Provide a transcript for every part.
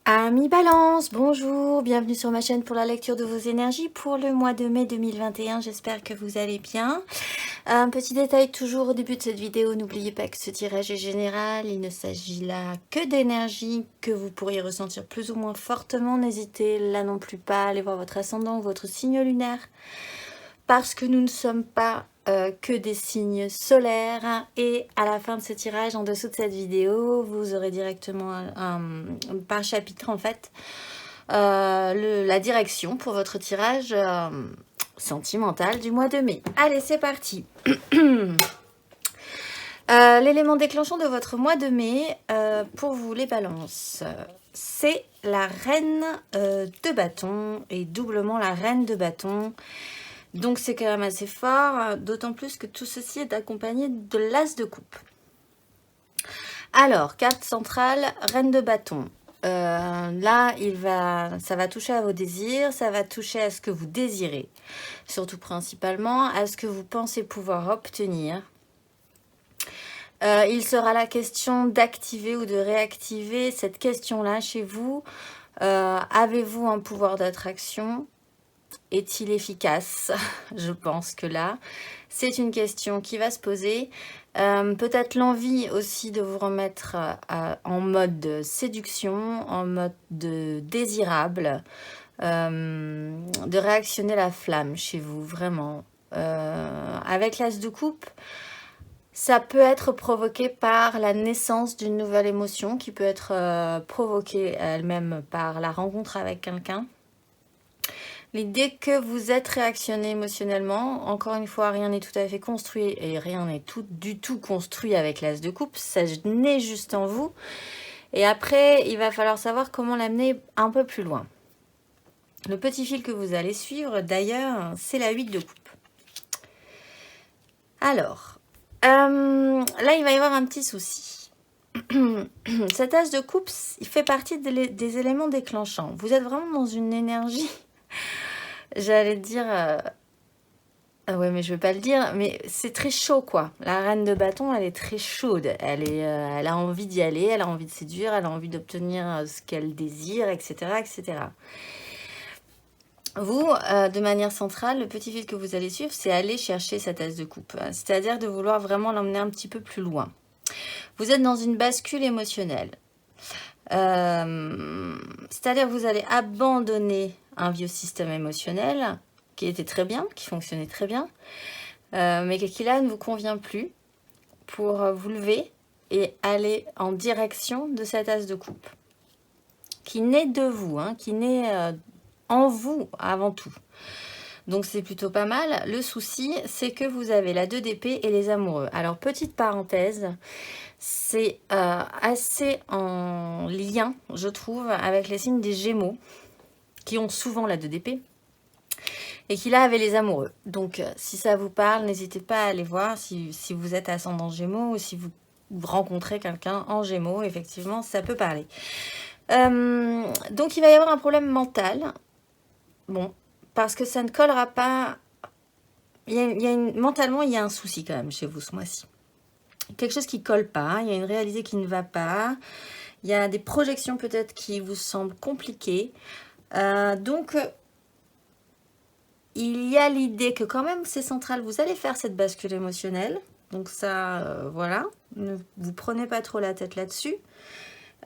Amis Balance, bonjour, bienvenue sur ma chaîne pour la lecture de vos énergies pour le mois de mai 2021, j'espère que vous allez bien. Un petit détail toujours au début de cette vidéo, n'oubliez pas que ce tirage est général, il ne s'agit là que d'énergie que vous pourriez ressentir plus ou moins fortement, n'hésitez là non plus pas à aller voir votre ascendant ou votre signe lunaire, parce que nous ne sommes pas que des signes solaires. Et à la fin de ce tirage, en dessous de cette vidéo, vous aurez directement par chapitre en fait la direction pour votre tirage sentimental du mois de mai. Allez, c'est parti. L'élément déclenchant de votre mois de mai pour vous les balances, c'est la reine de bâton et doublement la reine de bâton. Donc c'est quand même assez fort, d'autant plus que tout ceci est accompagné de l'as de coupe. Alors, carte centrale, reine de bâton. Là, ça va toucher à vos désirs, ça va toucher à ce que vous désirez. Surtout principalement à ce que vous pensez pouvoir obtenir. Il sera la question d'activer ou de réactiver cette question-là chez vous. Avez-vous un pouvoir d'attraction ? Est-il efficace? Je pense que là, c'est une question qui va se poser. Peut-être l'envie aussi de vous remettre en mode séduction, en mode désirable, de réactionner la flamme chez vous, vraiment. Avec l'as de coupe, ça peut être provoqué par la naissance d'une nouvelle émotion qui peut être provoquée elle-même par la rencontre avec quelqu'un. L'idée que vous êtes réactionné émotionnellement, encore une fois, rien n'est tout à fait construit et rien n'est du tout construit avec l'as de coupe, ça naît juste en vous. Et après, il va falloir savoir comment l'amener un peu plus loin. Le petit fil que vous allez suivre, d'ailleurs, c'est la 8 de coupe. Alors, là, il va y avoir un petit souci. Cet as de coupe, il fait partie des éléments déclenchants. Vous êtes vraiment dans une énergie... J'allais dire... Ah ouais, mais je ne vais pas le dire, mais c'est très chaud, quoi. La reine de bâton, elle est très chaude. Elle a envie d'y aller, elle a envie de séduire, elle a envie d'obtenir ce qu'elle désire, etc., etc. Vous, de manière centrale, le petit fil que vous allez suivre, c'est aller chercher cette as de coupe. C'est-à-dire de vouloir vraiment l'emmener un petit peu plus loin. Vous êtes dans une bascule émotionnelle. C'est-à-dire que vous allez abandonner un vieux système émotionnel qui était très bien, qui fonctionnait très bien, mais qui là ne vous convient plus, pour vous lever et aller en direction de cette as de coupe qui naît de vous, qui naît en vous avant tout. Donc c'est plutôt pas mal. Le souci, c'est que vous avez la 2 d'épée et les amoureux. Alors petite parenthèse, c'est assez en lien, je trouve, avec les signes des Gémeaux, qui ont souvent la 2 d'épée, et qui là avaient les amoureux. Donc si ça vous parle, n'hésitez pas à aller voir si vous êtes ascendant Gémeaux, ou si vous rencontrez quelqu'un en Gémeaux, effectivement, ça peut parler. Donc il va y avoir un problème mental, bon, parce que ça ne collera pas, mentalement il y a un souci quand même chez vous ce mois-ci. Quelque chose qui ne colle pas, il y a une réalité qui ne va pas, il y a des projections peut-être qui vous semblent compliquées. Donc, il y a l'idée que quand même c'est central, vous allez faire cette bascule émotionnelle. Donc ça, voilà, ne vous prenez pas trop la tête là-dessus.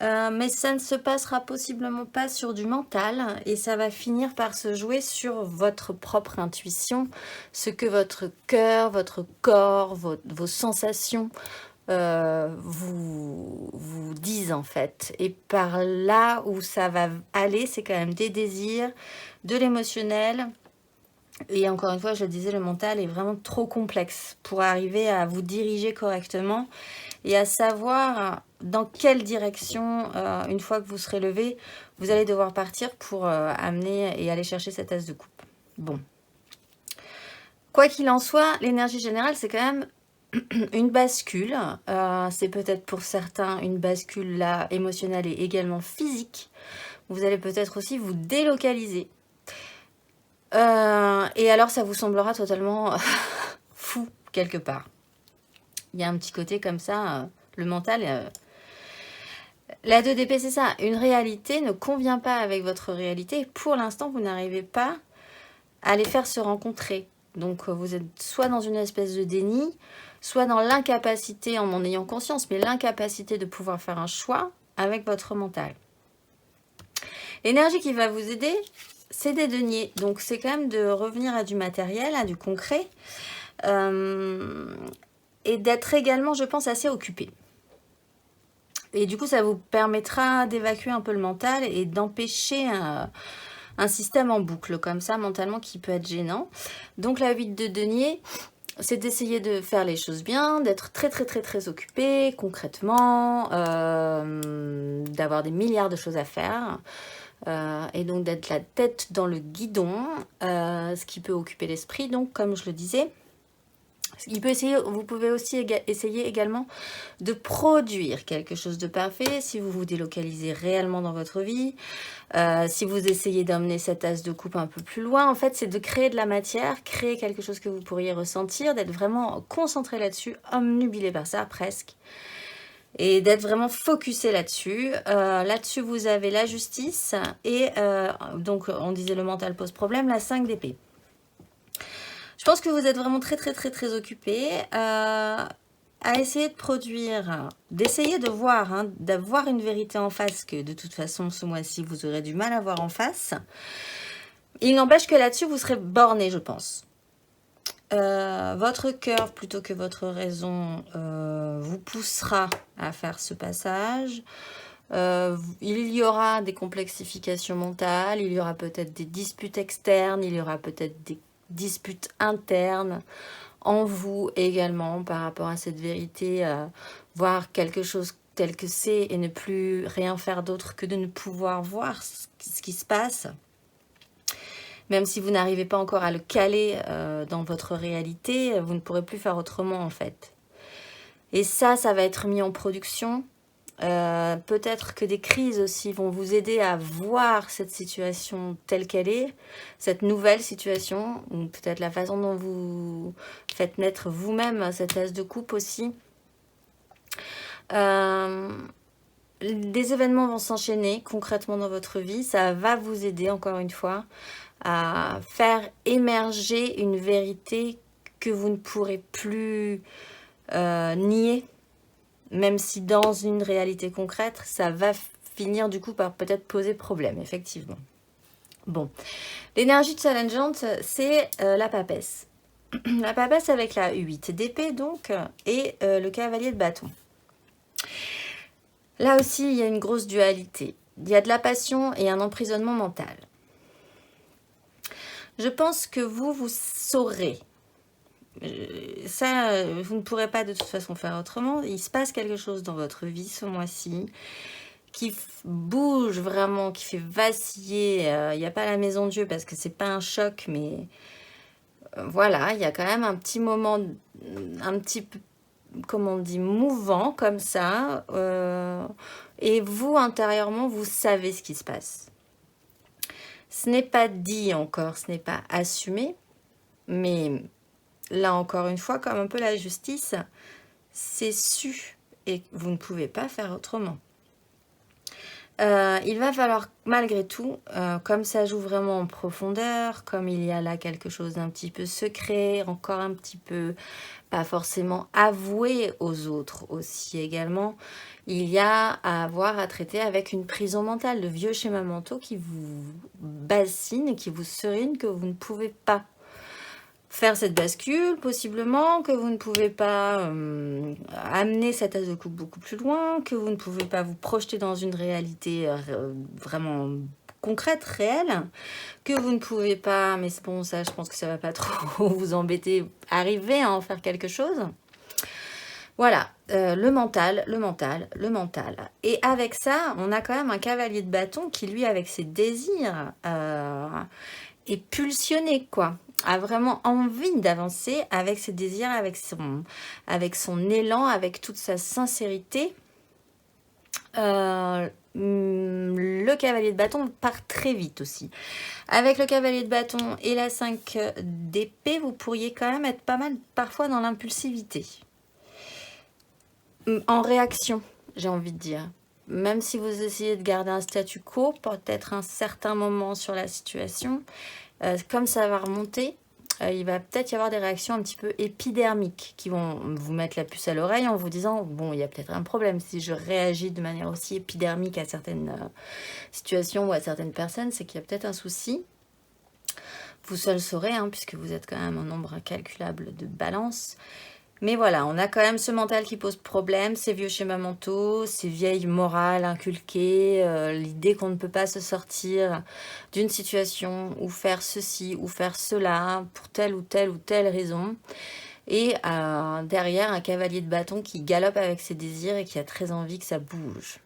Mais ça ne se passera possiblement pas sur du mental et ça va finir par se jouer sur votre propre intuition, ce que votre cœur, votre corps, vos sensations vous disent en fait. Et par là où ça va aller, c'est quand même des désirs, de l'émotionnel. Et encore une fois, je le disais, le mental est vraiment trop complexe pour arriver à vous diriger correctement et à savoir dans quelle direction, une fois que vous serez levé, vous allez devoir partir pour amener et aller chercher cette as de coupe. Bon. Quoi qu'il en soit, l'énergie générale, c'est quand même une bascule. C'est peut-être pour certains une bascule là, émotionnelle et également physique. Vous allez peut-être aussi vous délocaliser. Et alors, ça vous semblera totalement fou, quelque part. Il y a un petit côté comme ça, le mental... La 2 d'épée, c'est ça. Une réalité ne convient pas avec votre réalité. Pour l'instant, vous n'arrivez pas à les faire se rencontrer. Donc, vous êtes soit dans une espèce de déni, soit dans l'incapacité, en ayant conscience, mais l'incapacité de pouvoir faire un choix avec votre mental. L'énergie qui va vous aider, c'est des deniers. Donc, c'est quand même de revenir à du matériel, à du concret. Et d'être également, je pense, assez occupé. Et du coup, ça vous permettra d'évacuer un peu le mental et d'empêcher un système en boucle, comme ça, mentalement, qui peut être gênant. Donc, la 8 de denier, c'est d'essayer de faire les choses bien, d'être très, très, très, très occupé, concrètement, d'avoir des milliards de choses à faire. Et donc, d'être la tête dans le guidon, ce qui peut occuper l'esprit, donc, comme je le disais. Vous pouvez aussi essayer également de produire quelque chose de parfait si vous vous délocalisez réellement dans votre vie. Si vous essayez d'emmener cette as de coupe un peu plus loin, en fait, c'est de créer de la matière, créer quelque chose que vous pourriez ressentir, d'être vraiment concentré là-dessus, omnubilé par ça presque, et d'être vraiment focusé là-dessus. Là-dessus, vous avez la justice et donc on disait le mental pose problème, la 5 d'épée. Je pense que vous êtes vraiment très, très, très, très occupé à essayer de produire, d'essayer de voir, hein, d'avoir une vérité en face que de toute façon, ce mois-ci, vous aurez du mal à voir en face. Il n'empêche que là-dessus, vous serez borné, je pense. Votre cœur, plutôt que votre raison, vous poussera à faire ce passage. Il y aura des complexifications mentales, il y aura peut-être des disputes externes, il y aura peut-être des disputes internes en vous également par rapport à cette vérité, voir quelque chose tel que c'est et ne plus rien faire d'autre que de ne pouvoir voir ce qui se passe. Même si vous n'arrivez pas encore à le caler dans votre réalité, vous ne pourrez plus faire autrement en fait. Et ça va être mis en production. Peut-être que des crises aussi vont vous aider à voir cette situation telle qu'elle est, cette nouvelle situation, ou peut-être la façon dont vous faites naître vous-même cette as de coupe aussi. Des événements vont s'enchaîner concrètement dans votre vie, ça va vous aider encore une fois à faire émerger une vérité que vous ne pourrez plus nier. Même si dans une réalité concrète, ça va finir du coup par peut-être poser problème, effectivement. Bon, l'énergie challengeante, c'est la papesse. La papesse avec la 8 d'épée donc, et le cavalier de bâton. Là aussi, il y a une grosse dualité. Il y a de la passion et un emprisonnement mental. Je pense que vous saurez. Ça, vous ne pourrez pas de toute façon faire autrement. Il se passe quelque chose dans votre vie ce mois-ci qui bouge vraiment, qui fait vaciller. Il n'y a pas la maison de Dieu parce que c'est pas un choc, mais voilà, il y a quand même un petit moment, un petit peu, comment on dit, mouvant comme ça. Et vous, intérieurement, vous savez ce qui se passe. Ce n'est pas dit encore, ce n'est pas assumé, mais là encore une fois, comme un peu la justice, c'est su et vous ne pouvez pas faire autrement. Il va falloir malgré tout, comme ça joue vraiment en profondeur, comme il y a là quelque chose d'un petit peu secret, encore un petit peu pas forcément avoué aux autres aussi également, il y a à avoir à traiter avec une prison mentale, de vieux schémas mentaux qui vous bassinent et qui vous serinent que vous ne pouvez pas faire cette bascule, possiblement, que vous ne pouvez pas amener cette as de coupe beaucoup plus loin, que vous ne pouvez pas vous projeter dans une réalité vraiment concrète, réelle, que vous ne pouvez pas, mais c'est bon, ça, je pense que ça va pas trop vous embêter, arriver à en faire quelque chose. Voilà, le mental, le mental, le mental. Et avec ça, on a quand même un cavalier de bâton qui, lui, avec ses désirs, est pulsionné, quoi, a vraiment envie d'avancer avec ses désirs, avec son élan, avec toute sa sincérité. Le cavalier de bâton part très vite aussi. Avec le cavalier de bâton et la 5 d'épée, vous pourriez quand même être pas mal parfois dans l'impulsivité. En réaction, j'ai envie de dire. même si vous essayez de garder un statu quo, peut-être un certain moment sur la situation, comme ça va remonter, il va peut-être y avoir des réactions un petit peu épidermiques qui vont vous mettre la puce à l'oreille en vous disant, bon, il y a peut-être un problème. Si je réagis de manière aussi épidermique à certaines situations ou à certaines personnes, c'est qu'il y a peut-être un souci. Vous seul saurez, hein, puisque vous êtes quand même un nombre incalculable de balance. Mais voilà, on a quand même ce mental qui pose problème, ces vieux schémas mentaux, ces vieilles morales inculquées, l'idée qu'on ne peut pas se sortir d'une situation ou faire ceci ou faire cela pour telle ou telle ou telle raison. Et derrière, un cavalier de bâton qui galope avec ses désirs et qui a très envie que ça bouge.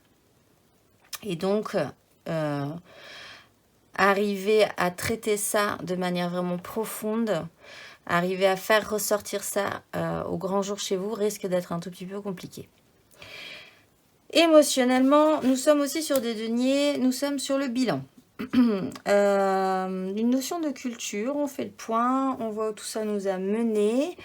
Et donc, arriver à traiter ça de manière vraiment profonde, arriver à faire ressortir ça au grand jour chez vous risque d'être un tout petit peu compliqué. Émotionnellement, nous sommes aussi sur des deniers, nous sommes sur le bilan. Une notion de culture, on fait le point, on voit où tout ça nous a mené.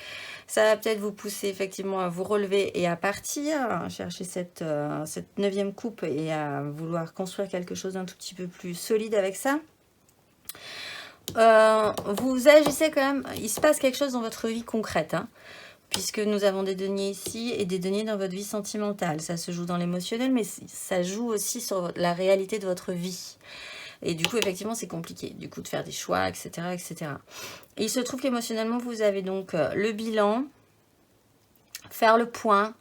Ça va peut-être vous pousser effectivement à vous relever et à partir, à chercher cette 9e coupe et à vouloir construire quelque chose d'un tout petit peu plus solide avec ça. Vous agissez quand même, il se passe quelque chose dans votre vie concrète, hein, puisque nous avons des deniers ici et des deniers dans votre vie sentimentale. Ça se joue dans l'émotionnel, mais ça joue aussi sur la réalité de votre vie. Et du coup, effectivement, c'est compliqué, du coup, de faire des choix, etc., etc. Et il se trouve qu'émotionnellement, vous avez donc le bilan, faire le point,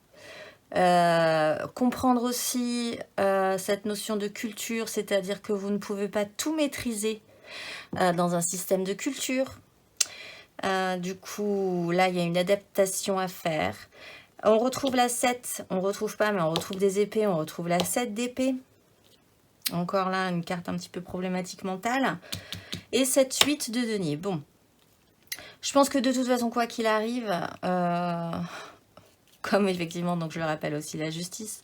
comprendre aussi cette notion de culture, c'est-à-dire que vous ne pouvez pas tout maîtriser dans un système de culture. Du coup, là, il y a une adaptation à faire. On retrouve la 7, on ne retrouve pas, mais on retrouve des épées, on retrouve la 7 d'épée. Encore là, une carte un petit peu problématique mentale. Et cette 8 de denier. Bon, je pense que de toute façon, quoi qu'il arrive, comme effectivement, donc je le rappelle aussi, la justice,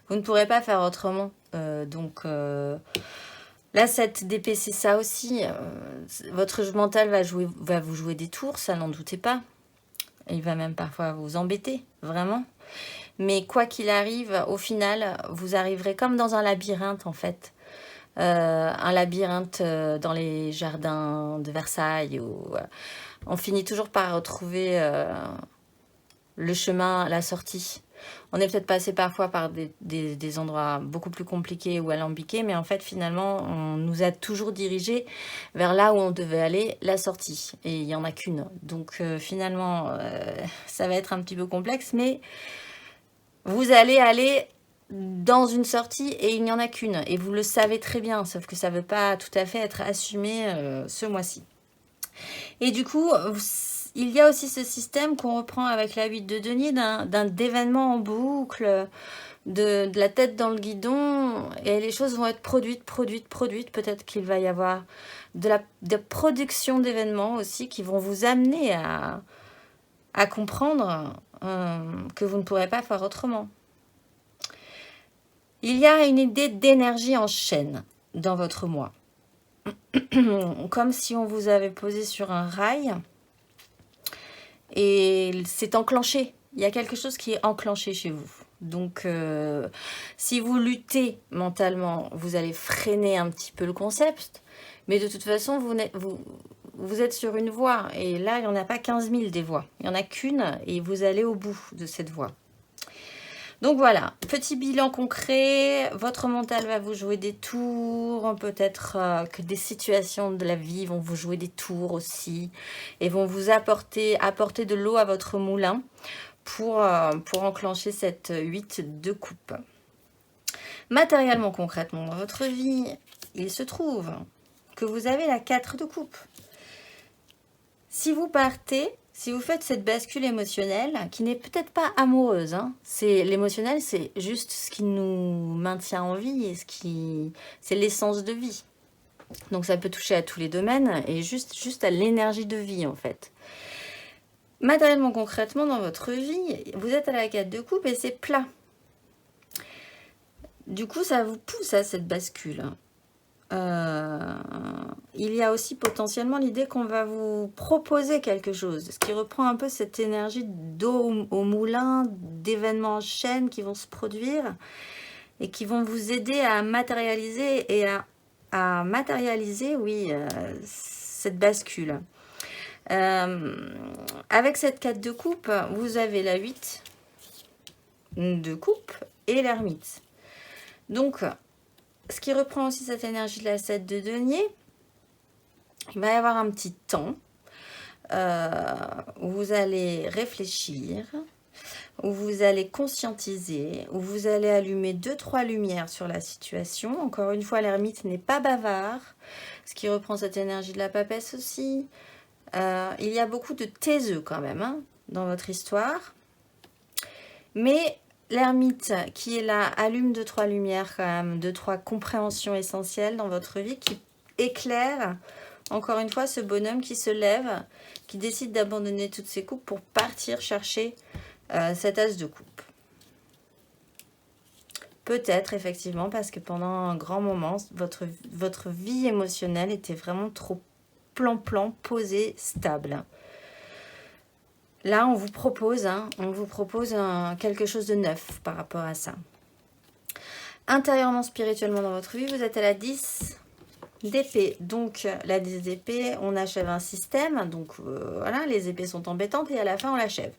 vous ne pourrez pas faire autrement. Là, cette d'épée, c'est ça aussi. Votre jeu mental va vous jouer des tours, ça n'en doutez pas. Il va même parfois vous embêter, vraiment. Mais quoi qu'il arrive, au final, vous arriverez comme dans un labyrinthe, en fait. Un labyrinthe dans les jardins de Versailles, où on finit toujours par retrouver le chemin, la sortie. On est peut-être passé parfois par des endroits beaucoup plus compliqués ou alambiqués, mais en fait, finalement, on nous a toujours dirigés vers là où on devait aller, la sortie. Et il n'y en a qu'une. Donc, finalement, ça va être un petit peu complexe, mais vous allez aller dans une sortie et il n'y en a qu'une. Et vous le savez très bien, sauf que ça ne veut pas tout à fait être assumé ce mois-ci. Et du coup, il y a aussi ce système qu'on reprend avec la 8 de denier d'événements en boucle, de la tête dans le guidon, et les choses vont être produites. Peut-être qu'il va y avoir de production d'événements aussi qui vont vous amener à comprendre que vous ne pourrez pas faire autrement. Il y a une idée d'énergie en chaîne dans votre moi. Comme si on vous avait posé sur un rail et c'est enclenché. Il y a quelque chose qui est enclenché chez vous. Donc, si vous luttez mentalement, vous allez freiner un petit peu le concept. Mais de toute façon, vous êtes sur une voie. Et là, il n'y en a pas 15 000 des voies. Il n'y en a qu'une et vous allez au bout de cette voie. Donc voilà, petit bilan concret, votre mental va vous jouer des tours, peut-être que des situations de la vie vont vous jouer des tours aussi et vont vous apporter de l'eau à votre moulin pour enclencher cette 8 de coupe. Matériellement, concrètement, dans votre vie, il se trouve que vous avez la 4 de coupe. Si vous partez... Si vous faites cette bascule émotionnelle, qui n'est peut-être pas amoureuse, hein, l'émotionnel, c'est juste ce qui nous maintient en vie et c'est l'essence de vie. Donc ça peut toucher à tous les domaines et juste à l'énergie de vie en fait. Matériellement, concrètement, dans votre vie, vous êtes à la 4 de coupe et c'est plat. Du coup, ça vous pousse à cette bascule. Il y a aussi potentiellement l'idée qu'on va vous proposer quelque chose, ce qui reprend un peu cette énergie d'eau au moulin, d'événements en chaîne qui vont se produire et qui vont vous aider à matérialiser et à matérialiser, oui, cette bascule. Avec cette 4 de coupe, vous avez la 8 de coupe et l'ermite. Donc, ce qui reprend aussi cette énergie de la 7 de denier, il va y avoir un petit temps où vous allez réfléchir, où vous allez conscientiser, où vous allez allumer 2-3 lumières sur la situation. Encore une fois, l'ermite n'est pas bavard, ce qui reprend cette énergie de la papesse aussi. Il y a beaucoup de taiseux quand même hein, dans votre histoire. Mais l'ermite qui est là allume 2-3 lumières quand même, 2-3 compréhensions essentielles dans votre vie qui éclairent, encore une fois, ce bonhomme qui se lève, qui décide d'abandonner toutes ses coupes pour partir chercher cet as de coupe. Peut-être effectivement parce que pendant un grand moment, votre vie émotionnelle était vraiment trop plan-plan, posée, stable. Là, on vous propose quelque chose de neuf par rapport à ça. Intérieurement, spirituellement dans votre vie, vous êtes à la 10 d'épée. Donc, la 10 d'épée, on achève un système. Donc, voilà, les épées sont embêtantes et à la fin, on l'achève.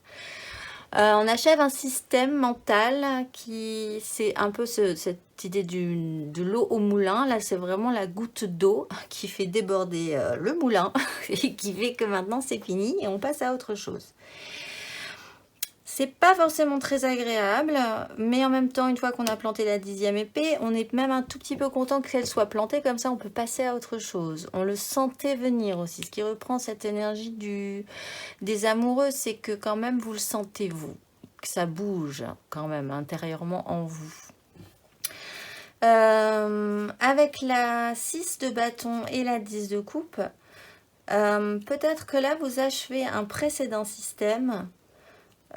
On achève un système mental qui, c'est un peu cette idée de l'eau au moulin. Là, c'est vraiment la goutte d'eau qui fait déborder le moulin et qui fait que maintenant, c'est fini et on passe à autre chose. C'est pas forcément très agréable, mais en même temps, une fois qu'on a planté la 10e épée, on est même un tout petit peu content qu'elle soit plantée, comme ça on peut passer à autre chose. On le sentait venir aussi, ce qui reprend cette énergie des amoureux, c'est que quand même vous le sentez vous, que ça bouge quand même intérieurement en vous. Avec la 6 de bâton et la 10 de coupe, peut-être que là vous achevez un précédent système.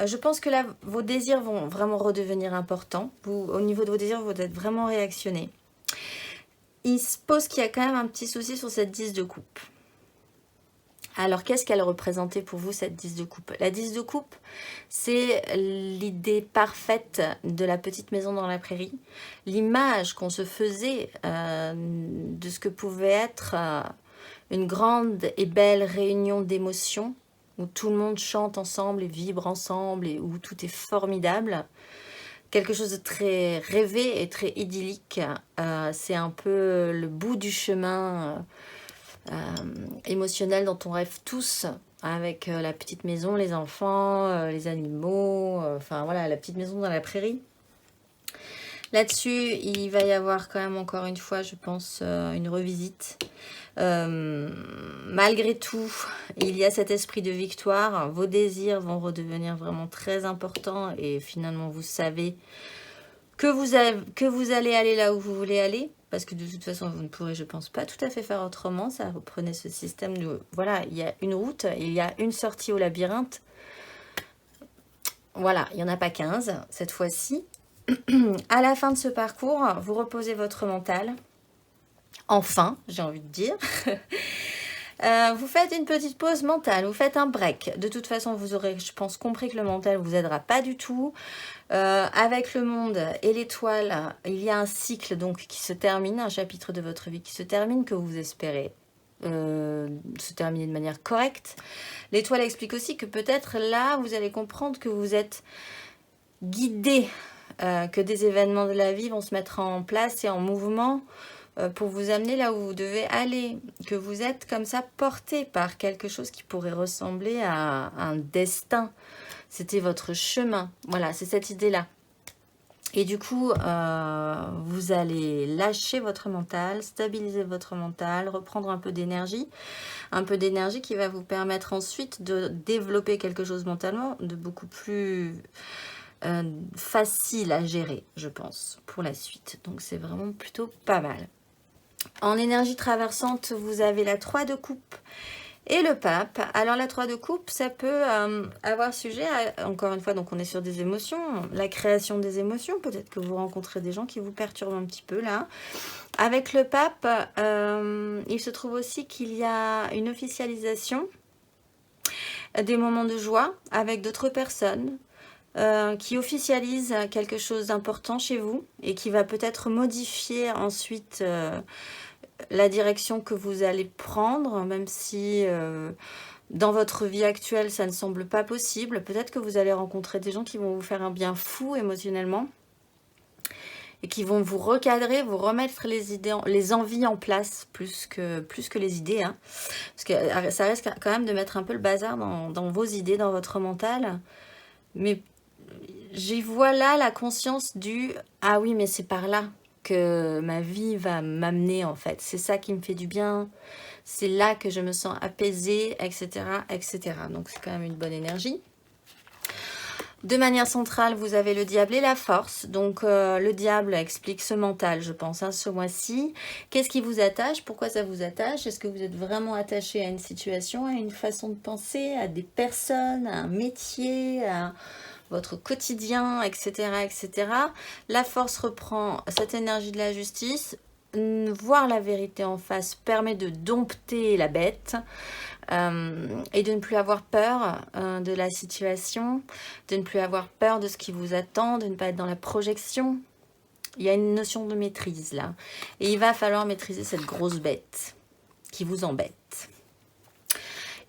Je pense que là, vos désirs vont vraiment redevenir importants. Au niveau de vos désirs, vous êtes vraiment réactionné. Il se pose qu'il y a quand même un petit souci sur cette 10 de coupe. Alors, qu'est-ce qu'elle représentait pour vous, cette 10 de coupe? La 10 de coupe, c'est l'idée parfaite de la petite maison dans la prairie. L'image qu'on se faisait de ce que pouvait être une grande et belle réunion d'émotions, où tout le monde chante ensemble et vibre ensemble et où tout est formidable. Quelque chose de très rêvé et très idyllique. C'est un peu le bout du chemin émotionnel dont on rêve tous, avec la petite maison, les enfants, les animaux, enfin voilà, la petite maison dans la prairie. Là-dessus, il va y avoir quand même encore une fois, je pense, une revisite. Malgré tout, il y a cet esprit de victoire. Vos désirs vont redevenir vraiment très importants et finalement, vous savez que vous allez aller là où vous voulez aller. Parce que de toute façon, vous ne pourrez, je pense, pas tout à fait faire autrement. Ça reprenait ce système de... Voilà, il y a une route, il y a une sortie au labyrinthe. Voilà, il n'y en a pas 15 cette fois-ci. À la fin de ce parcours, vous reposez votre mental. Enfin, j'ai envie de dire. Vous faites une petite pause mentale, vous faites un break. De toute façon, vous aurez, je pense, compris que le mental ne vous aidera pas du tout. Avec le monde et l'étoile, il y a un cycle donc qui se termine, un chapitre de votre vie qui se termine, que vous espérez se terminer de manière correcte. L'étoile explique aussi que peut-être là, vous allez comprendre que vous êtes guidé, que des événements de la vie vont se mettre en place et en mouvement pour vous amener là où vous devez aller, que vous êtes comme ça porté par quelque chose qui pourrait ressembler à un destin. C'était votre chemin. Voilà, c'est cette idée-là. Et du coup, vous allez lâcher votre mental, stabiliser votre mental, reprendre un peu d'énergie qui va vous permettre ensuite de développer quelque chose mentalement de beaucoup plus facile à gérer, je pense, pour la suite. Donc, c'est vraiment plutôt pas mal. En énergie traversante, vous avez la 3 de coupe et le pape. Alors la 3 de coupe, ça peut avoir sujet à, encore une fois, donc on est sur des émotions, la création des émotions. Peut-être que vous rencontrez des gens qui vous perturbent un petit peu là. Avec le pape, il se trouve aussi qu'il y a une officialisation des moments de joie avec d'autres personnes. qui officialise quelque chose d'important chez vous et qui va peut-être modifier ensuite la direction que vous allez prendre, même si dans votre vie actuelle, ça ne semble pas possible. Peut-être que vous allez rencontrer des gens qui vont vous faire un bien fou émotionnellement et qui vont vous recadrer, vous remettre les idées, les envies en place plus que les idées. Hein. Parce que ça risque quand même de mettre un peu le bazar dans vos idées, dans votre mental. Mais j'y vois là la conscience du « Ah oui, mais c'est par là que ma vie va m'amener en fait. C'est ça qui me fait du bien. C'est là que je me sens apaisée, etc. etc. » Donc c'est quand même une bonne énergie. De manière centrale, vous avez le diable et la force. Donc, le diable explique ce mental, je pense, hein, ce mois-ci. Qu'est-ce qui vous attache? Pourquoi ça vous attache? Est-ce que vous êtes vraiment attaché à une situation, à une façon de penser, à des personnes, à un métier, à votre quotidien, etc., etc. La force reprend cette énergie de la justice. Voir la vérité en face permet de dompter la bête. Et de ne plus avoir peur de la situation, de ne plus avoir peur de ce qui vous attend, de ne pas être dans la projection. Il y a une notion de maîtrise là. Et il va falloir maîtriser cette grosse bête qui vous embête.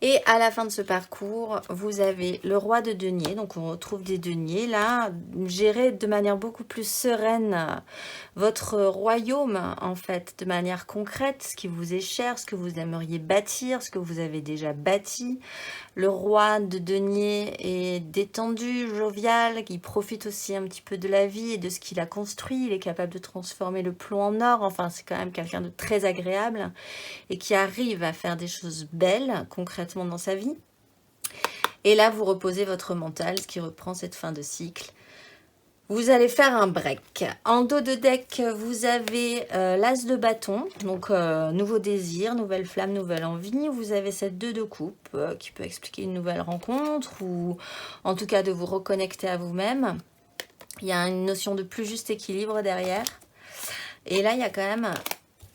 Et à la fin de ce parcours, vous avez le roi de deniers. Donc on retrouve des deniers là. Gérez de manière beaucoup plus sereine votre royaume en fait, de manière concrète, ce qui vous est cher, ce que vous aimeriez bâtir, ce que vous avez déjà bâti. Le roi de deniers est détendu, jovial, il profite aussi un petit peu de la vie et de ce qu'il a construit. Il est capable de transformer le plomb en or. Enfin, c'est quand même quelqu'un de très agréable et qui arrive à faire des choses belles concrètement dans sa vie. Et là, vous reposez votre mental, ce qui reprend cette fin de cycle. Vous allez faire un break. En dos de deck, vous avez l'as de bâton, donc nouveau désir, nouvelle flamme, nouvelle envie. Vous avez cette 2 de coupe qui peut expliquer une nouvelle rencontre ou en tout cas de vous reconnecter à vous-même. Il y a une notion de plus juste équilibre derrière. Et là, il y a quand même,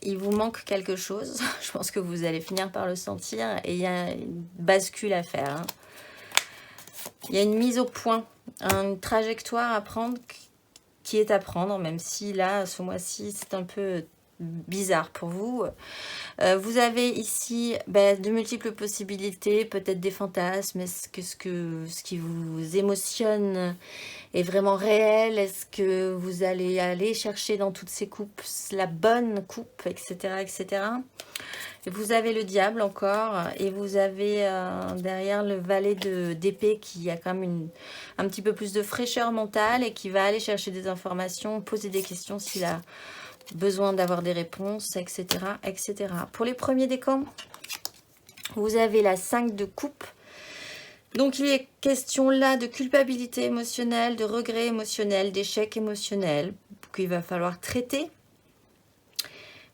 il vous manque quelque chose. Je pense que vous allez finir par le sentir et il y a une bascule à faire. Hein. Il y a une mise au point, une trajectoire à prendre qui est à prendre, même si là, ce mois-ci, c'est un peu bizarre pour vous. Vous avez ici de multiples possibilités, peut-être des fantasmes. Est-ce que ce qui vous émotionne est vraiment réel? Est-ce que vous allez aller chercher dans toutes ces coupes la bonne coupe, etc., etc. Et vous avez le diable encore et vous avez derrière le valet d'épée qui a quand même un petit peu plus de fraîcheur mentale et qui va aller chercher des informations, poser des questions s'il a besoin d'avoir des réponses, etc., etc. Pour les premiers décans, vous avez la 5 de coupe. Donc il est question là de culpabilité émotionnelle, de regret émotionnel, d'échec émotionnel qu'il va falloir traiter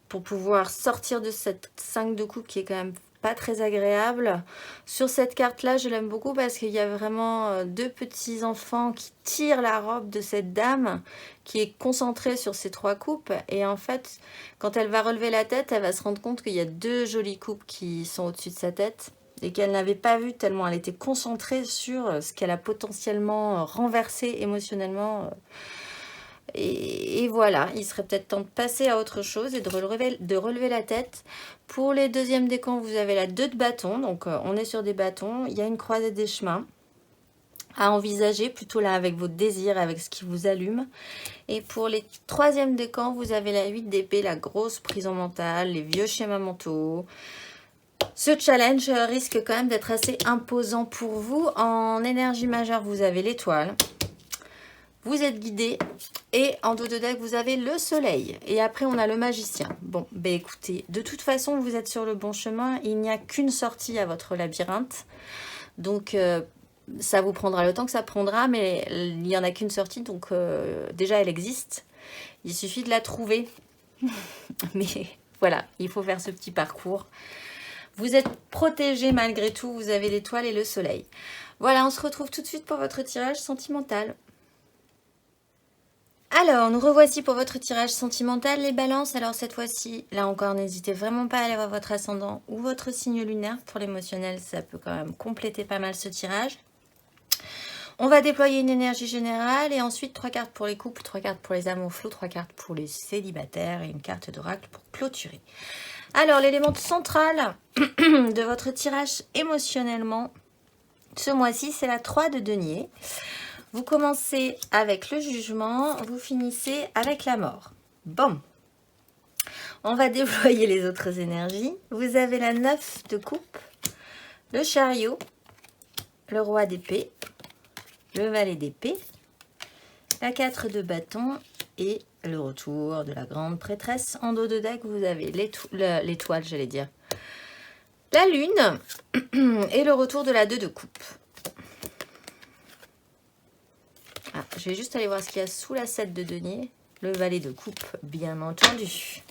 pour pouvoir sortir de cette 5 de coupe qui est quand même pas très agréable. Sur cette carte-là, je l'aime beaucoup parce qu'il y a vraiment 2 petits enfants qui tirent la robe de cette dame qui est concentrée sur ces 3 coupes. Et en fait, quand elle va relever la tête, elle va se rendre compte qu'il y a 2 jolies coupes qui sont au-dessus de sa tête et qu'elle n'avait pas vu tellement elle était concentrée sur ce qu'elle a potentiellement renversé émotionnellement. Et voilà, il serait peut-être temps de passer à autre chose et de relever la tête. Pour les deuxièmes décans, vous avez la 2 de bâton. Donc, on est sur des bâtons. Il y a une croisée des chemins à envisager, plutôt là avec vos désirs, avec ce qui vous allume. Et pour les troisièmes décans, vous avez la 8 d'épée, la grosse prison mentale, les vieux schémas mentaux. Ce challenge risque quand même d'être assez imposant pour vous. En énergie majeure, vous avez l'étoile. Vous êtes guidé et en dos de deck, vous avez le soleil. Et après, on a le magicien. Bon, ben écoutez, de toute façon, vous êtes sur le bon chemin. Il n'y a qu'une sortie à votre labyrinthe. Donc, ça vous prendra le temps que ça prendra, mais il n'y en a qu'une sortie. Donc, déjà, elle existe. Il suffit de la trouver. Mais voilà, il faut faire ce petit parcours. Vous êtes protégé malgré tout. Vous avez l'étoile et le soleil. Voilà, on se retrouve tout de suite pour votre tirage sentimental. Alors, nous revoici pour votre tirage sentimental, les balances. Alors cette fois-ci, là encore, n'hésitez vraiment pas à aller voir votre ascendant ou votre signe lunaire. Pour l'émotionnel, ça peut quand même compléter pas mal ce tirage. On va déployer une énergie générale et ensuite 3 cartes pour les couples, 3 cartes pour les amours flous, 3 cartes pour les célibataires et une carte d'oracle pour clôturer. Alors, l'élément central de votre tirage émotionnellement ce mois-ci, c'est la 3 de denier. Vous commencez avec le jugement, vous finissez avec la mort. Bon, on va déployer les autres énergies. Vous avez la 9 de coupe, le chariot, le roi d'épée, le valet d'épée, la 4 de bâton et le retour de la grande prêtresse. En dos de deck, vous avez l'étoile, j'allais dire, la lune et le retour de la 2 de coupe. Ah, je vais juste aller voir ce qu'il y a sous la 7 de denier. Le valet de coupe, bien entendu.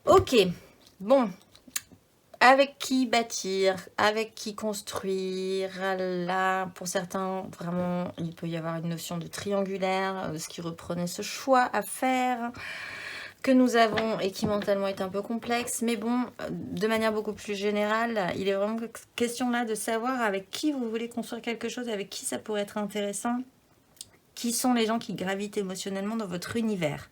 Ok, bon. Avec qui bâtir, avec qui construire. Là, pour certains, vraiment, il peut y avoir une notion de triangulaire, ce qui reprenait ce choix à faire que nous avons et qui mentalement est un peu complexe. Mais bon, de manière beaucoup plus générale, il est vraiment question là de savoir avec qui vous voulez construire quelque chose, avec qui ça pourrait être intéressant. Qui sont les gens qui gravitent émotionnellement dans votre univers.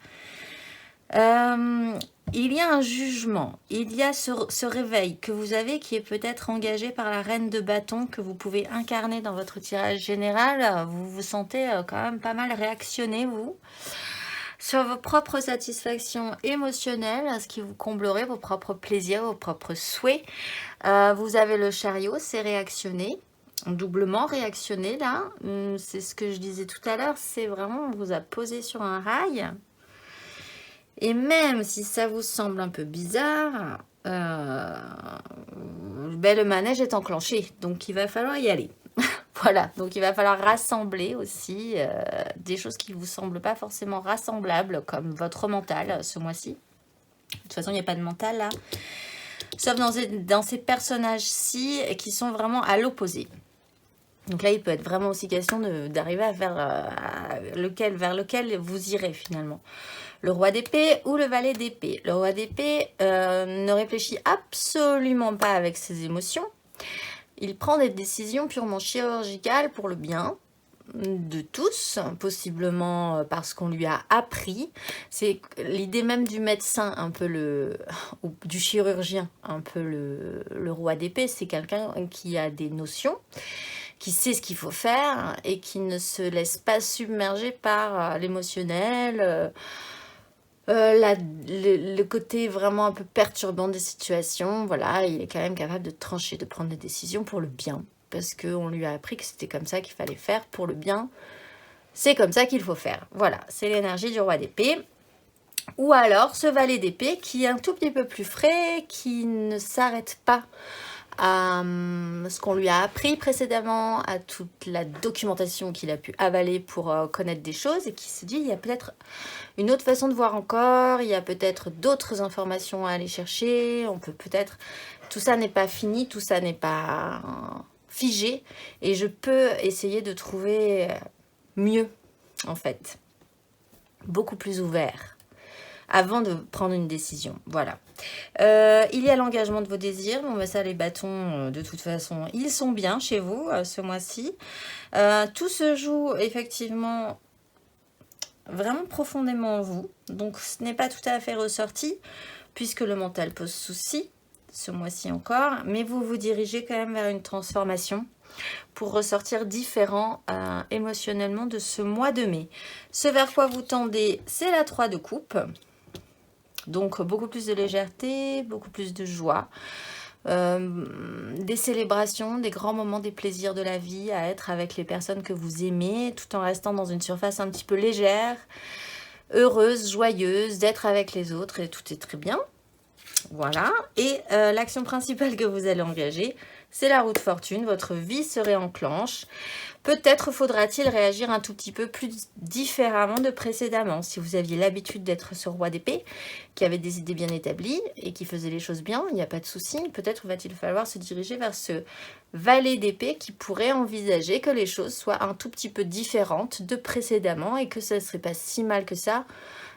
Il y a un jugement, il y a ce réveil que vous avez qui est peut-être engagé par la reine de bâton que vous pouvez incarner dans votre tirage général. Vous vous sentez quand même pas mal réactionner, vous, sur vos propres satisfactions émotionnelles, ce qui vous comblerait vos propres plaisirs, vos propres souhaits. Vous avez le chariot, c'est réactionner. Doublement réactionné là, c'est ce que je disais tout à l'heure, c'est vraiment, on vous a posé sur un rail. Et même si ça vous semble un peu bizarre, le manège est enclenché, donc il va falloir y aller. Voilà, donc il va falloir rassembler aussi des choses qui ne vous semblent pas forcément rassemblables, comme votre mental ce mois-ci. De toute façon, il n'y a pas de mental là, sauf dans ces personnages-ci qui sont vraiment à l'opposé. Donc là, il peut être vraiment aussi question d'arriver à faire vers lequel vous irez finalement. Le roi d'épée ou le valet d'épée. Le roi d'épée ne réfléchit absolument pas avec ses émotions. Il prend des décisions purement chirurgicales pour le bien de tous, possiblement parce qu'on lui a appris. C'est l'idée même du médecin, un peu ou du chirurgien, un peu le roi d'épée. C'est quelqu'un qui a des notions, qui sait ce qu'il faut faire et qui ne se laisse pas submerger par l'émotionnel, le côté vraiment un peu perturbant des situations. Voilà, il est quand même capable de trancher, de prendre des décisions pour le bien, parce qu'on lui a appris que c'était comme ça qu'il fallait faire pour le bien. C'est comme ça qu'il faut faire. Voilà, c'est l'énergie du roi d'épée. Ou alors ce valet d'épée qui est un tout petit peu plus frais, qui ne s'arrête pas à ce qu'on lui a appris précédemment, à toute la documentation qu'il a pu avaler pour connaître des choses, et qui se dit il y a peut-être une autre façon de voir encore, il y a peut-être d'autres informations à aller chercher, on peut peut-être... Tout ça n'est pas fini, tout ça n'est pas figé, et je peux essayer de trouver mieux, en fait. Beaucoup plus ouvert avant de prendre une décision. Voilà. Il y a l'engagement de vos désirs. Bon, ben ça, les bâtons, de toute façon, ils sont bien chez vous ce mois-ci. Tout se joue effectivement vraiment profondément en vous. Donc, ce n'est pas tout à fait ressorti, puisque le mental pose souci, ce mois-ci encore. Mais vous vous dirigez quand même vers une transformation pour ressortir différent émotionnellement de ce mois de mai. Ce vers quoi vous tendez, c'est la 3 de coupe. Donc beaucoup plus de légèreté, beaucoup plus de joie, des célébrations, des grands moments, des plaisirs de la vie à être avec les personnes que vous aimez, tout en restant dans une surface un petit peu légère, heureuse, joyeuse, d'être avec les autres, et tout est très bien. Voilà, et l'action principale que vous allez engager, c'est la roue de fortune. Votre vie se réenclenche. Peut-être faudra-t-il réagir un tout petit peu plus différemment de précédemment. Si vous aviez l'habitude d'être ce roi d'épée, qui avait des idées bien établies et qui faisait les choses bien, il n'y a pas de souci. Peut-être va-t-il falloir se diriger vers ce valet d'épée qui pourrait envisager que les choses soient un tout petit peu différentes de précédemment et que ça ne serait pas si mal que ça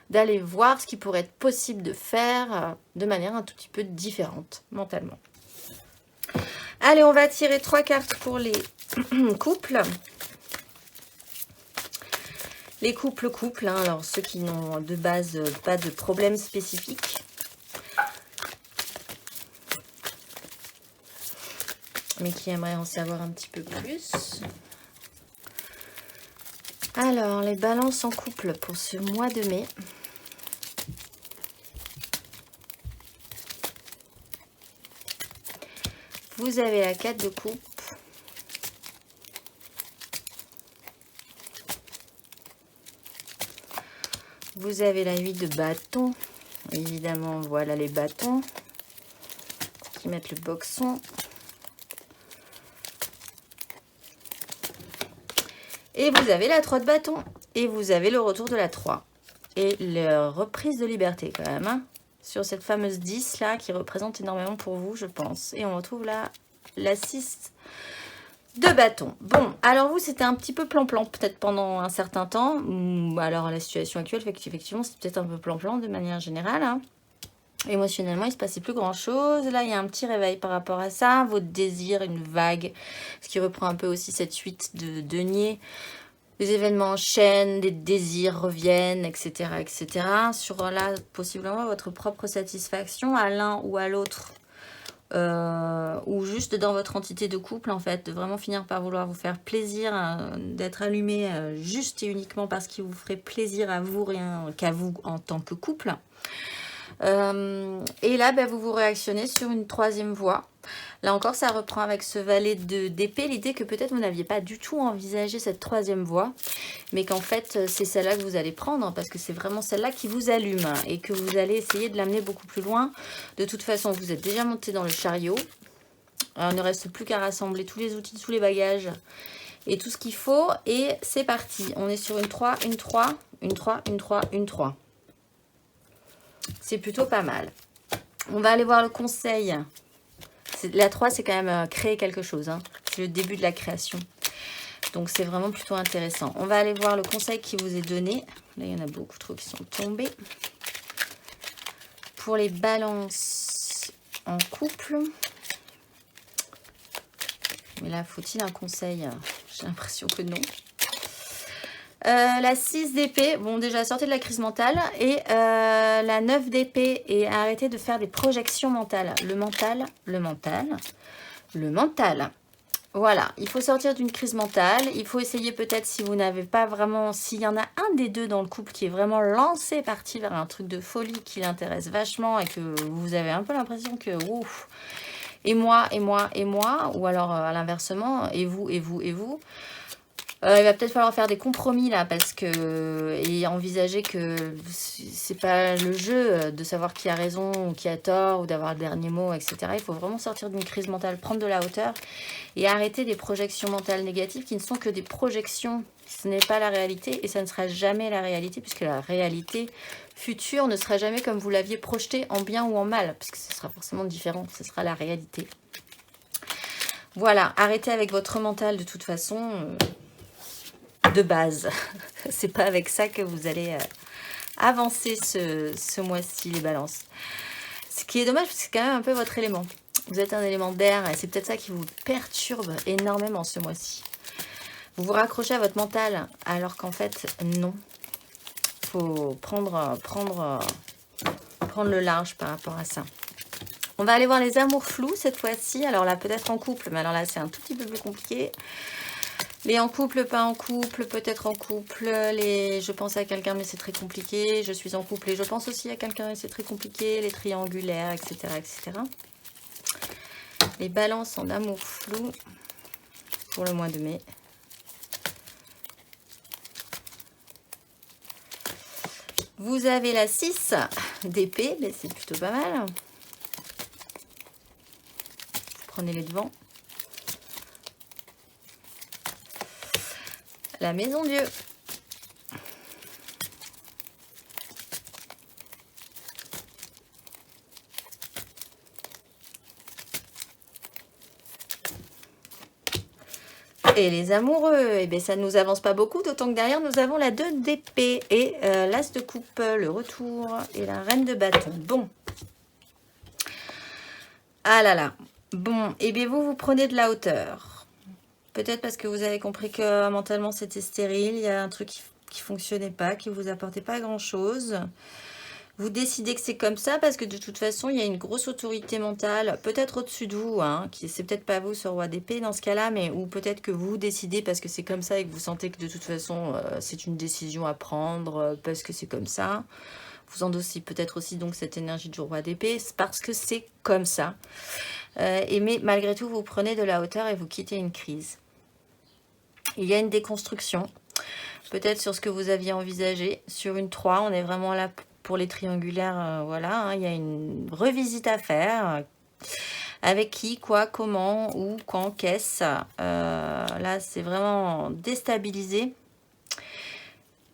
d'aller voir ce qui pourrait être possible de faire de manière un tout petit peu différente mentalement. Allez, on va tirer 3 cartes pour les couples. Les couples, hein, alors ceux qui n'ont de base pas de problème spécifique. Mais qui aimeraient en savoir un petit peu plus. Alors, les balances en couple pour ce mois de mai. Vous avez la 4 de coupe. Vous avez la 8 de bâton. Évidemment, voilà les bâtons qui mettent le boxon. Et vous avez la 3 de bâton. Et vous avez le retour de la 3. Et la reprise de liberté quand même. Hein, sur cette fameuse 10 là qui représente énormément pour vous, je pense. Et on retrouve là la 6 de bâton. Bon, alors vous, c'était un petit peu plan-plan peut-être pendant un certain temps. Alors la situation actuelle fait qu'effectivement, c'est peut-être un peu plan-plan de manière générale. Hein. Émotionnellement, il ne se passait plus grand-chose. Là, il y a un petit réveil par rapport à ça. Votre désir, une vague. Ce qui reprend un peu aussi cette suite de denier. Les événements enchaînent, des désirs reviennent, etc. etc. Sur là, possiblement, votre propre satisfaction à l'un ou à l'autre. Ou juste dans votre entité de couple, en fait. De vraiment finir par vouloir vous faire plaisir, d'être allumé juste et uniquement parce qu'il vous ferait plaisir à vous, rien qu'à vous en tant que couple. Et là, vous vous réactionnez sur une 3e voie. Là encore, ça reprend avec ce valet d'épée, l'idée que peut-être vous n'aviez pas du tout envisagé cette 3e voie, mais qu'en fait, c'est celle-là que vous allez prendre, parce que c'est vraiment celle-là qui vous allume, et que vous allez essayer de l'amener beaucoup plus loin. De toute façon, vous êtes déjà monté dans le chariot. Alors, il ne reste plus qu'à rassembler tous les outils, tous les bagages, et tout ce qu'il faut, et c'est parti. On est sur une 3, une 3, une 3, une 3, une 3. C'est plutôt pas mal. On va aller voir le conseil. La 3, c'est quand même créer quelque chose. Hein. C'est le début de la création. Donc, c'est vraiment plutôt intéressant. On va aller voir le conseil qui vous est donné. Là, il y en a beaucoup trop qui sont tombés. Pour les balances en couple. Mais là, faut-il un conseil? J'ai l'impression que non. La 6 d'épée, bon déjà sortez de la crise mentale, et la 9 d'épée, et arrêtez de faire des projections mentales. Le mental. Voilà, il faut sortir d'une crise mentale, il faut essayer peut-être si vous n'avez pas vraiment, s'il y en a un des deux dans le couple qui est vraiment lancé, parti vers un truc de folie qui l'intéresse vachement et que vous avez un peu l'impression que ouf, et moi, ou alors à l'inversement, et vous. Il va peut-être falloir faire des compromis là, parce que, et envisager que c'est pas le jeu de savoir qui a raison ou qui a tort, ou d'avoir le dernier mot, etc. Il faut vraiment sortir d'une crise mentale, prendre de la hauteur et arrêter des projections mentales négatives qui ne sont que des projections. Ce n'est pas la réalité, et ça ne sera jamais la réalité, puisque la réalité future ne sera jamais comme vous l'aviez projeté, en bien ou en mal, puisque ce sera forcément différent, ce sera la réalité. Voilà, arrêtez avec votre mental de toute façon. De base, c'est pas avec ça que vous allez avancer ce mois-ci, les balances. Ce qui est dommage, parce que c'est quand même un peu votre élément. Vous êtes un élément d'air, et c'est peut-être ça qui vous perturbe énormément ce mois-ci. Vous vous raccrochez à votre mental, alors qu'en fait, non. Il faut prendre le large par rapport à ça. On va aller voir les amours flous cette fois-ci. Alors là, peut-être en couple, mais alors là, c'est un tout petit peu plus compliqué. Les en couple, pas en couple, peut-être en couple, les je pense à quelqu'un mais c'est très compliqué, je suis en couple et je pense aussi à quelqu'un et c'est très compliqué, les triangulaires, etc. etc. Les balances en amour flou pour le mois de mai. Vous avez la 6 d'épée, mais c'est plutôt pas mal. Prenez les devants. La maison Dieu. Et les amoureux, eh bien, ça ne nous avance pas beaucoup, d'autant que derrière, nous avons la 2 d'épée et l'as de coupe, le retour, et la reine de bâton. Bon. Ah là là. Bon, et bien vous prenez de la hauteur. Peut-être parce que vous avez compris que mentalement, c'était stérile. Il y a un truc qui ne fonctionnait pas, qui ne vous apportait pas grand-chose. Vous décidez que c'est comme ça parce que de toute façon, il y a une grosse autorité mentale, peut-être au-dessus de vous, hein, qui c'est peut-être pas vous ce roi d'épée dans ce cas-là, mais ou peut-être que vous décidez parce que c'est comme ça et que vous sentez que de toute façon, c'est une décision à prendre parce que c'est comme ça. Vous endossez peut-être aussi donc cette énergie du roi d'épée parce que c'est comme ça. Mais malgré tout, vous prenez de la hauteur et vous quittez une crise. Il y a une déconstruction, peut-être sur ce que vous aviez envisagé. Sur une 3, on est vraiment là pour les triangulaires, voilà, hein, il y a une revisite à faire. Avec qui, quoi, comment, où, quand, qu'est-ce. Là, c'est vraiment déstabilisé.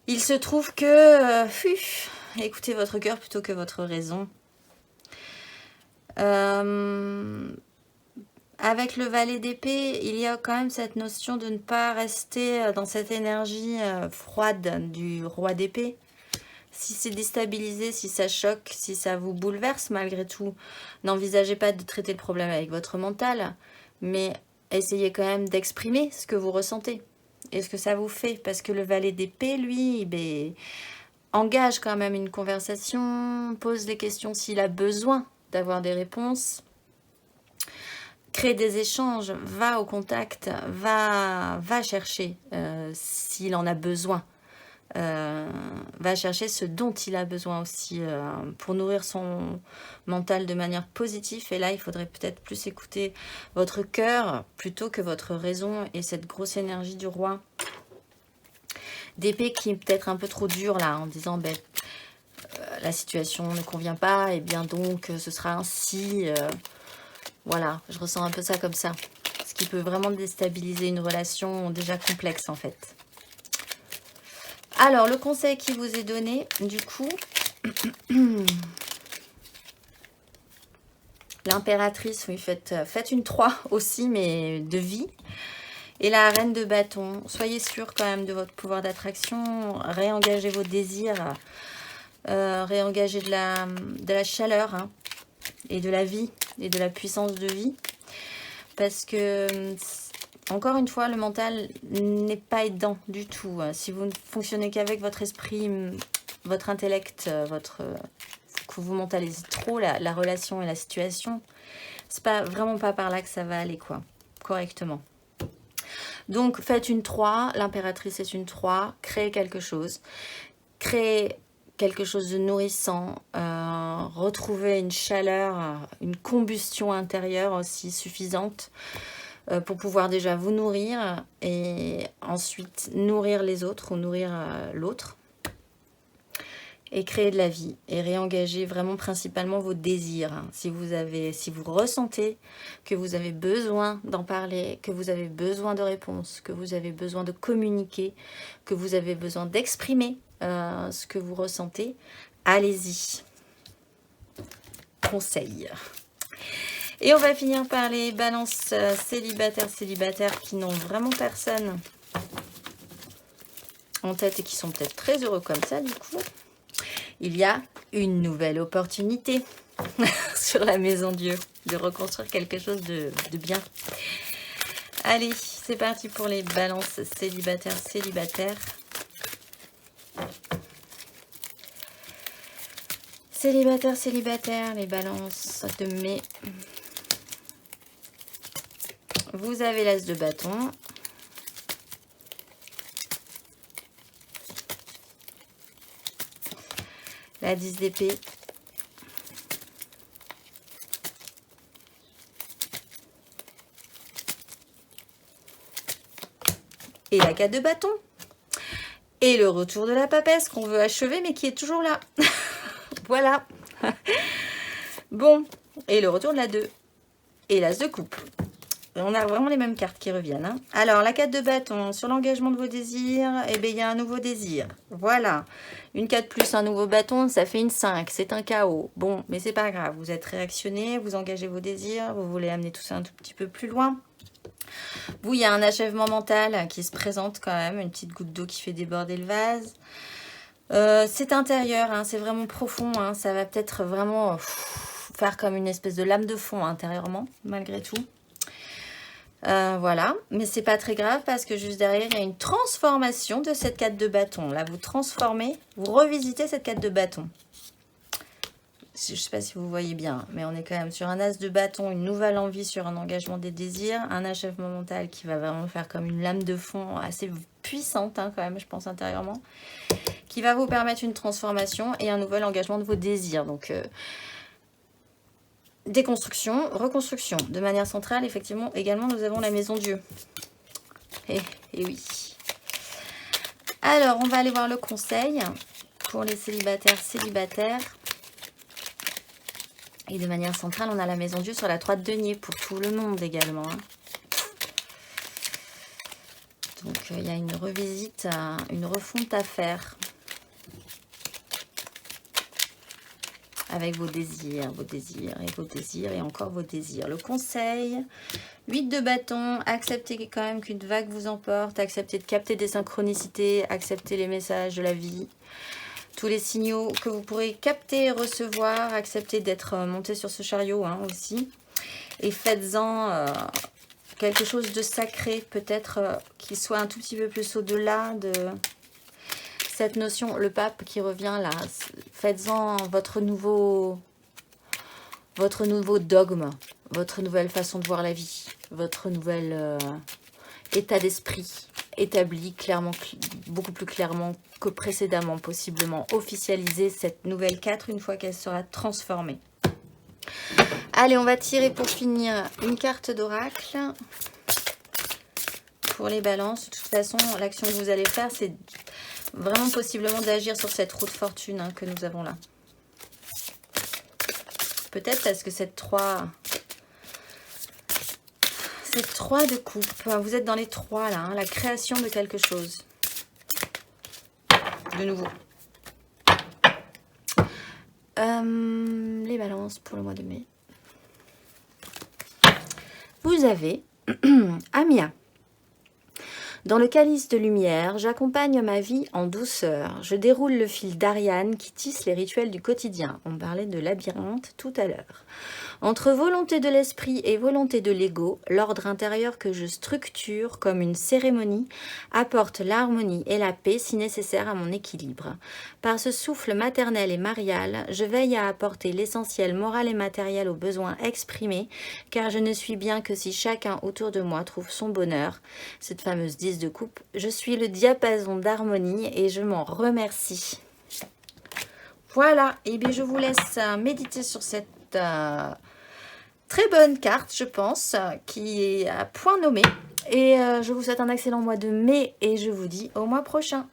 Il se trouve que... écoutez votre cœur plutôt que votre raison. Avec le valet d'épée, il y a quand même cette notion de ne pas rester dans cette énergie froide du roi d'épée. Si c'est déstabilisé, si ça choque, si ça vous bouleverse malgré tout, n'envisagez pas de traiter le problème avec votre mental, mais essayez quand même d'exprimer ce que vous ressentez et ce que ça vous fait. Parce que le valet d'épée, lui, engage quand même une conversation, pose les questions s'il a besoin d'avoir des réponses, crée des échanges, va au contact, va chercher s'il en a besoin. Va chercher ce dont il a besoin aussi pour nourrir son mental de manière positive. Et là, il faudrait peut-être plus écouter votre cœur plutôt que votre raison et cette grosse énergie du roi d'épée qui est peut-être un peu trop dure là, en disant la situation ne convient pas et bien donc ce sera ainsi. Voilà, je ressens un peu ça comme ça. Ce qui peut vraiment déstabiliser une relation déjà complexe en fait. Alors, le conseil qui vous est donné, du coup, l'impératrice, oui, faites une 3 aussi, mais de vie. Et la reine de bâton, soyez sûr quand même de votre pouvoir d'attraction, réengagez vos désirs, réengagez de la chaleur hein, et de la vie et de la puissance de vie. Parce que... Encore une fois, le mental n'est pas aidant du tout. Si vous ne fonctionnez qu'avec votre esprit, votre intellect, que vous mentalisez trop la relation et la situation, c'est vraiment pas par là que ça va aller, quoi, correctement. Donc, faites une 3, l'impératrice est une 3, créez quelque chose de nourrissant, retrouvez une chaleur, une combustion intérieure aussi suffisante, pour pouvoir déjà vous nourrir et ensuite nourrir les autres ou nourrir l'autre et créer de la vie et réengager vraiment principalement vos désirs. Si vous ressentez que vous avez besoin d'en parler, que vous avez besoin de réponses, que vous avez besoin de communiquer, que vous avez besoin d'exprimer ce que vous ressentez, allez-y. Conseil. Et on va finir par les balances célibataires qui n'ont vraiment personne en tête et qui sont peut-être très heureux comme ça du coup. Il y a une nouvelle opportunité sur la maison Dieu de reconstruire quelque chose de bien. Allez, c'est parti pour les balances célibataires. Célibataire, les balances de mai. Vous avez l'as de bâton. La 10 d'épée. Et la 4 de bâton. Et le retour de la papesse qu'on veut achever mais qui est toujours là. Voilà. Bon. Et le retour de la 2. Et l'as de coupe. On a vraiment les mêmes cartes qui reviennent. Hein. Alors, la 4 de bâton, sur l'engagement de vos désirs, eh bien, il y a un nouveau désir. Voilà. Une 4 plus un nouveau bâton, ça fait une 5. C'est un chaos. Bon, mais c'est pas grave. Vous êtes réactionné, vous engagez vos désirs, vous voulez amener tout ça un tout petit peu plus loin. Vous, il y a un achèvement mental qui se présente quand même. Une petite goutte d'eau qui fait déborder le vase. C'est intérieur, hein, c'est vraiment profond. Hein, ça va peut-être vraiment faire comme une espèce de lame de fond intérieurement, malgré tout. Voilà, mais c'est pas très grave parce que juste derrière, il y a une transformation de cette 4 de bâton. Là, vous transformez, vous revisitez cette 4 de bâton. Je ne sais pas si vous voyez bien, mais on est quand même sur un as de bâton, une nouvelle envie sur un engagement des désirs, un achèvement mental qui va vraiment faire comme une lame de fond assez puissante, hein, quand même, je pense, intérieurement, qui va vous permettre une transformation et un nouvel engagement de vos désirs. Donc, déconstruction, reconstruction. De manière centrale, effectivement, également, nous avons la maison Dieu. Et oui. Alors, on va aller voir le conseil pour les célibataires. Et de manière centrale, on a la maison Dieu sur la 3 de denier pour tout le monde également. Hein. Donc, il y a une revisite, une refonte à faire. Avec vos désirs et encore vos désirs. Le conseil, 8 de bâton, acceptez quand même qu'une vague vous emporte, acceptez de capter des synchronicités, acceptez les messages de la vie, tous les signaux que vous pourrez capter et recevoir, acceptez d'être monté sur ce chariot hein, aussi. Et faites-en quelque chose de sacré, peut-être qui soit un tout petit peu plus au-delà de... cette notion, le pape qui revient là, faites-en votre nouveau dogme, votre nouvelle façon de voir la vie, votre nouvel état d'esprit établi clairement, beaucoup plus clairement que précédemment, possiblement officialiser cette nouvelle 4 une fois qu'elle sera transformée. Allez, on va tirer pour finir une carte d'oracle. Pour les balances, de toute façon, l'action que vous allez faire, c'est vraiment possiblement d'agir sur cette roue de fortune hein, que nous avons là. Peut-être parce que cette 3 de coupe, vous êtes dans les 3 là, hein, la création de quelque chose. De nouveau. Les balances pour le mois de mai. Vous avez Amia. Dans le calice de lumière, j'accompagne ma vie en douceur. Je déroule le fil d'Ariane qui tisse les rituels du quotidien. On parlait de labyrinthe tout à l'heure. Entre volonté de l'esprit et volonté de l'ego, l'ordre intérieur que je structure comme une cérémonie apporte l'harmonie et la paix si nécessaire à mon équilibre. Par ce souffle maternel et marial, je veille à apporter l'essentiel moral et matériel aux besoins exprimés, car je ne suis bien que si chacun autour de moi trouve son bonheur. Cette fameuse 10 de coupe, je suis le diapason d'harmonie et je m'en remercie. Voilà, et bien je vous laisse méditer sur cette très bonne carte, je pense, qui est à point nommé. Et je vous souhaite un excellent mois de mai et je vous dis au mois prochain.